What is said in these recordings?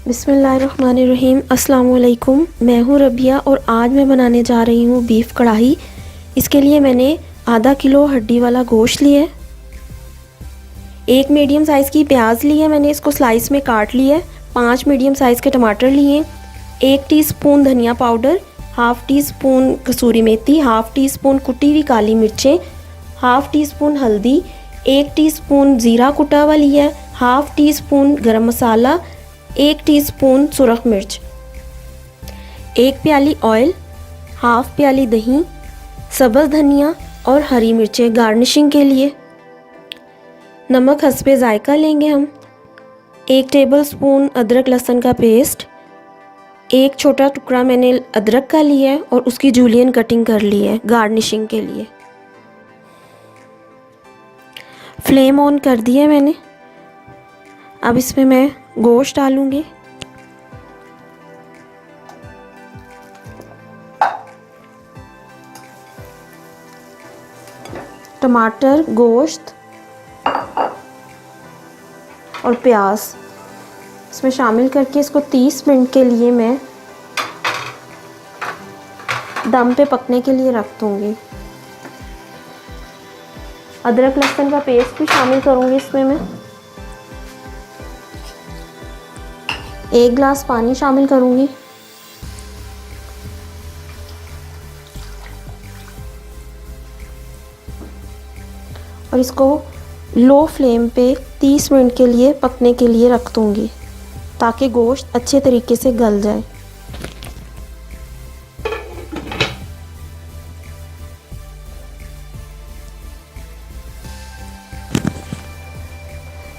बिस्मिल्लाहिर्रहमानिर्रहीम। अस्सलाम वालेकुम। मैं हूँ रबिया और आज मैं बनाने जा रही हूँ बीफ कढ़ाई। इसके लिए मैंने आधा किलो हड्डी वाला गोश्त लिया है, एक मीडियम साइज़ की प्याज ली है, मैंने इसको स्लाइस में काट लिया है, 5 मीडियम साइज़ के टमाटर लिए, 1 टीस्पून धनिया पाउडर, हाफ़ टी स्पून कसूरी मेथी, हाफ़ टी स्पून कुटी हुई काली मिर्चें, हाफ़ टी स्पून हल्दी, 1 टीस्पून ज़ीरा कुटा हुआ लिया है, हाफ़ टी स्पून गरम मसाला, 1 टीस्पून सुरख मिर्च, 1 प्याली ऑयल, हाफ़ प्याली दही, सब्ज़ धनिया और हरी मिर्चें गार्निशिंग के लिए। नमक हस्बे ज़ायका लेंगे हम। 1 टेबलस्पून अदरक लहसुन का पेस्ट, 1 छोटा टुकड़ा मैंने अदरक का लिया है और उसकी जूलियन कटिंग कर ली है गार्निशिंग के लिए। फ्लेम ऑन कर दिया है मैंने। अब इसमें मैं गोश्त डालूँगी। टमाटर, गोश्त और प्याज इसमें शामिल करके इसको 30 मिनट के लिए मैं दम पे पकने के लिए रख दूँगी। अदरक लहसुन का पेस्ट भी शामिल करूँगी इसमें मैं। 1 गिलास पानी शामिल करूँगी। और इसको लो फ्लेम पे 30 मिनट के लिए पकने के लिए रख दूँगी ताकि गोश्त अच्छे तरीके से गल जाए।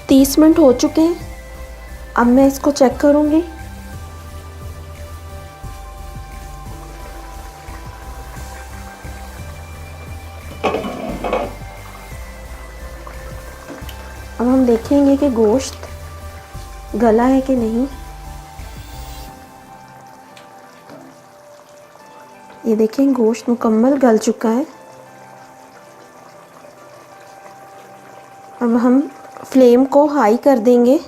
तीस मिनट हो चुके हैं। अब मैं इसको चेक करूँगी। अब हम देखेंगे कि गोश्त गला है कि नहीं। ये देखें, गोश्त मुकम्मल गल चुका है। अब हम फ्लेम को हाई कर देंगे।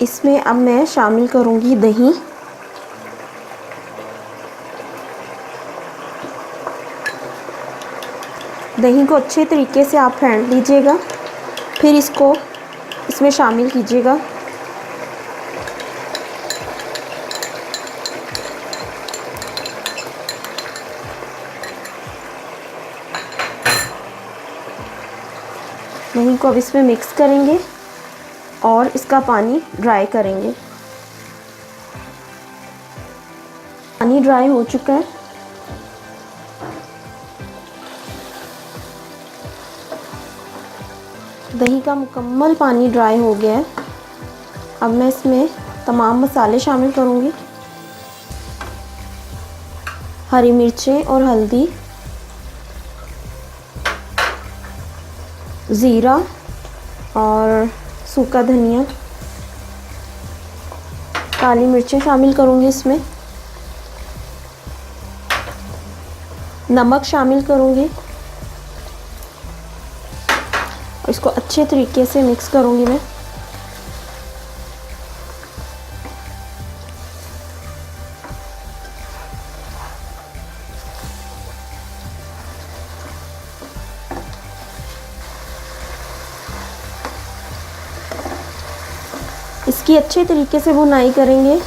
इसमें अब मैं शामिल करूँगी दही। दही को अच्छे तरीके से आप फेंट लीजिएगा, फिर इसको इसमें शामिल कीजिएगा। दही को अब इसमें मिक्स करेंगे और इसका पानी ड्राई करेंगे। पानी ड्राई हो चुका है। दही का मुकम्मल पानी ड्राई हो गया है। अब मैं इसमें तमाम मसाले शामिल करूँगी। हरी मिर्चें और हल्दी, ज़ीरा और सूखा धनिया, काली मिर्चें शामिल करूँगी इसमें। नमक शामिल करूँगी। इसको अच्छे तरीके से मिक्स करूँगी मैं। इसकी अच्छे तरीके से भुनाई करेंगे।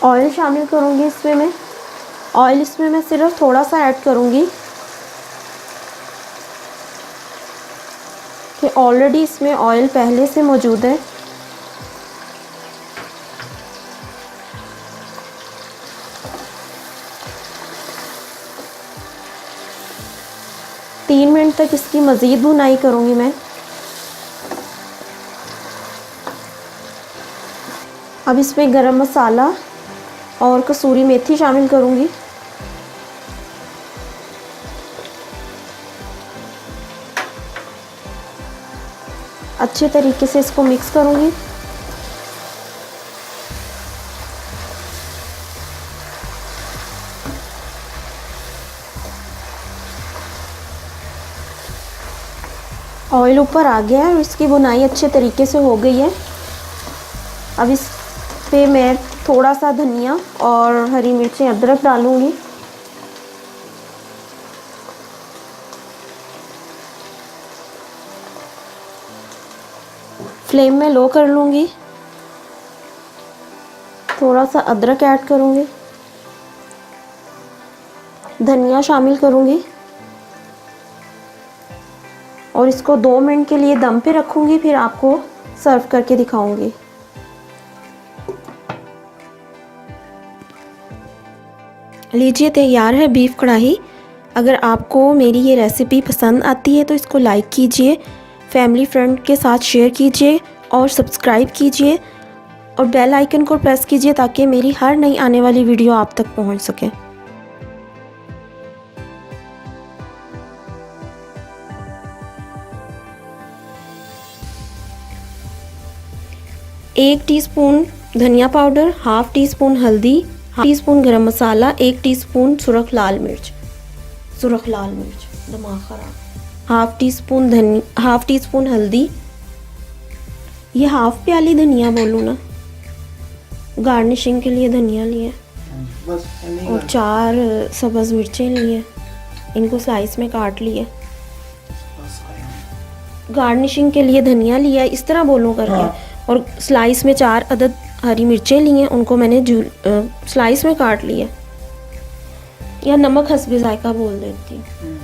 ऑयल शामिल करूँगी इसमें मैं। ऑयल इसमें मैं सिर्फ थोड़ा सा ऐड करूँगी कि ऑलरेडी इसमें ऑयल पहले से मौजूद है। तीन मिनट तक इसकी मज़ीद भुनाई करूँगी मैं। अब इसमें गरम मसाला और कसूरी मेथी शामिल करूँगी। अच्छे तरीके से इसको मिक्स करूँगी। ऑयल ऊपर आ गया है और इसकी बुनाई अच्छे तरीके से हो गई है। अब इस पे मैं थोड़ा सा धनिया और हरी मिर्चें अदरक डालूँगी। फ्लेम में लो कर लूँगी। थोड़ा सा अदरक ऐड करूँगी, धनिया शामिल करूँगी और इसको 2 मिनट के लिए दम पे रखूँगी, फिर आपको सर्व करके दिखाऊँगी। लीजिए, तैयार है बीफ कढ़ाई। अगर आपको मेरी ये रेसिपी पसंद आती है तो इसको लाइक कीजिए, फैमिली फ्रेंड के साथ शेयर कीजिए और सब्सक्राइब कीजिए और बेल आइकन को प्रेस कीजिए ताकि मेरी हर नई आने वाली वीडियो आप तक पहुंच सके। एक टीस्पून धनिया पाउडर, हाफ टी स्पून हल्दी, हाफ टी स्पून गरम मसाला, 1 टीस्पून सुरख लाल मिर्च, दिमाग खराब, हाफ टी स्पून हल्दी, ये हाफ प्याली धनिया बोलूँ ना, गार्निशिंग के लिए धनिया लिए और 4 सब्ज़ मिर्चें लिए, इनको स्लाइस में काट लिए। गार्निशिंग के लिए धनिया लिया, इस तरह बोलूँ करके, और स्लाइस में 4 अदद हरी मिर्चें ली हैं, उनको मैंने स्लाइस में काट लिया, या नमक हस्बे जायका बोल देती हूँ।